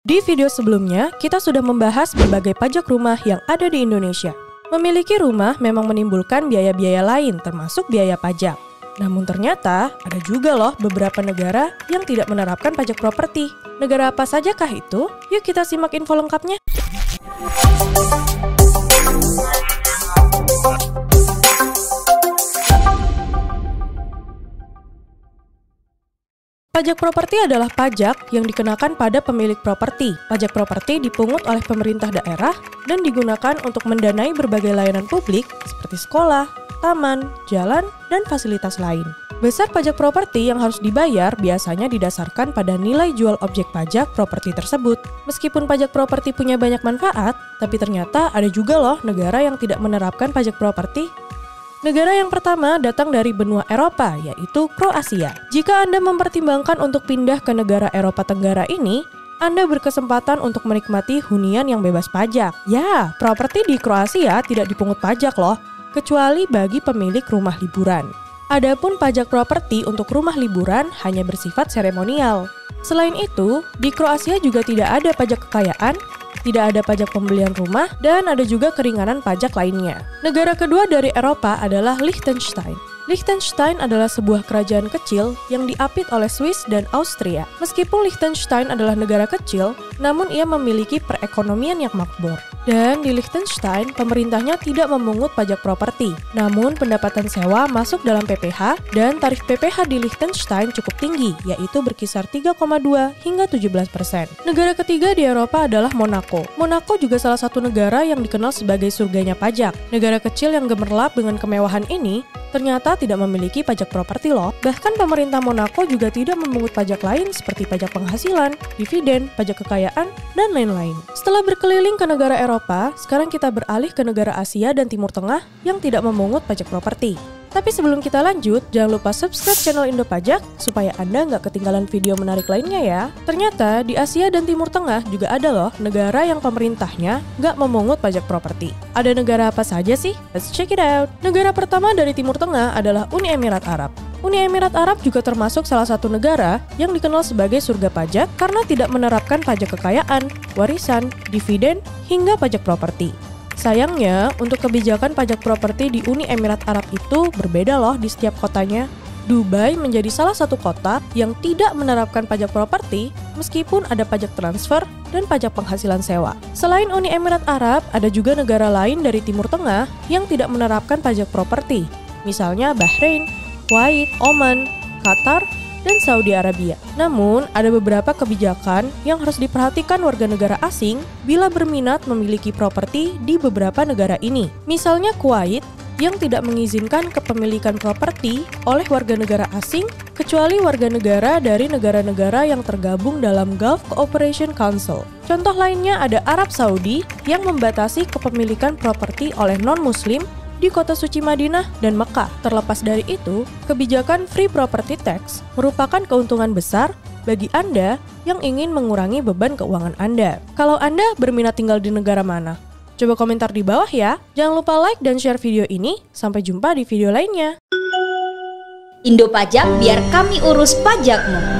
Di video sebelumnya, kita sudah membahas berbagai pajak rumah yang ada di Indonesia. Memiliki rumah memang menimbulkan biaya-biaya lain termasuk biaya pajak. Namun ternyata ada juga loh beberapa negara yang tidak menerapkan pajak properti. Negara apa sajakah itu? Yuk kita simak info lengkapnya. Pajak properti adalah pajak yang dikenakan pada pemilik properti. Pajak properti dipungut oleh pemerintah daerah dan digunakan untuk mendanai berbagai layanan publik seperti sekolah, taman, jalan, dan fasilitas lain. Besar pajak properti yang harus dibayar biasanya didasarkan pada nilai jual objek pajak properti tersebut. Meskipun pajak properti punya banyak manfaat, tapi ternyata ada juga loh negara yang tidak menerapkan pajak properti. Negara yang pertama datang dari benua Eropa, yaitu Kroasia. Jika Anda mempertimbangkan untuk pindah ke negara Eropa Tenggara ini, Anda berkesempatan untuk menikmati hunian yang bebas pajak. Ya, properti di Kroasia tidak dipungut pajak loh, kecuali bagi pemilik rumah liburan. Adapun pajak properti untuk rumah liburan hanya bersifat seremonial. Selain itu, di Kroasia juga tidak ada pajak kekayaan, tidak ada pajak pembelian rumah, dan ada juga keringanan pajak lainnya. Negara kedua dari Eropa adalah Liechtenstein. Liechtenstein adalah sebuah kerajaan kecil yang diapit oleh Swiss dan Austria. Meskipun Liechtenstein adalah negara kecil, namun ia memiliki perekonomian yang makmur. Dan di Liechtenstein, pemerintahnya tidak memungut pajak properti. Namun pendapatan sewa masuk dalam PPh, dan tarif PPh di Liechtenstein cukup tinggi, yaitu berkisar 3,2 hingga 17%. Negara ketiga di Eropa adalah Monaco. Monaco juga salah satu negara yang dikenal sebagai surganya pajak. Negara kecil yang gemerlap dengan kemewahan ini ternyata tidak memiliki pajak properti loh. Bahkan pemerintah Monaco juga tidak memungut pajak lain seperti pajak penghasilan, dividen, pajak kekayaan, dan lain-lain. Setelah berkeliling ke negara Eropa, sekarang kita beralih ke negara Asia dan Timur Tengah yang tidak memungut pajak properti. Tapi sebelum kita lanjut, jangan lupa subscribe channel Indo Pajak supaya Anda nggak ketinggalan video menarik lainnya ya. Ternyata di Asia dan Timur Tengah juga ada loh negara yang pemerintahnya nggak memungut pajak properti. Ada negara apa saja sih? Let's check it out. Negara pertama dari Timur Tengah adalah Uni Emirat Arab. Uni Emirat Arab juga termasuk salah satu negara yang dikenal sebagai surga pajak karena tidak menerapkan pajak kekayaan, warisan, dividen, hingga pajak properti. Sayangnya, untuk kebijakan pajak properti di Uni Emirat Arab itu berbeda loh di setiap kotanya. Dubai menjadi salah satu kota yang tidak menerapkan pajak properti meskipun ada pajak transfer dan pajak penghasilan sewa. Selain Uni Emirat Arab, ada juga negara lain dari Timur Tengah yang tidak menerapkan pajak properti. Misalnya Bahrain, Kuwait, Oman, Qatar, dan Saudi Arabia. Namun, ada beberapa kebijakan yang harus diperhatikan warga negara asing bila berminat memiliki properti di beberapa negara ini. Misalnya Kuwait yang tidak mengizinkan kepemilikan properti oleh warga negara asing kecuali warga negara dari negara-negara yang tergabung dalam Gulf Cooperation Council. Contoh lainnya ada Arab Saudi yang membatasi kepemilikan properti oleh non-muslim di kota suci Madinah dan Mekah. Terlepas dari itu, kebijakan Free Property Tax merupakan keuntungan besar bagi Anda yang ingin mengurangi beban keuangan Anda. Kalau Anda berminat tinggal di negara mana? Coba komentar di bawah ya. Jangan lupa like dan share video ini. Sampai jumpa di video lainnya. Indo Pajak, biar kami urus pajakmu.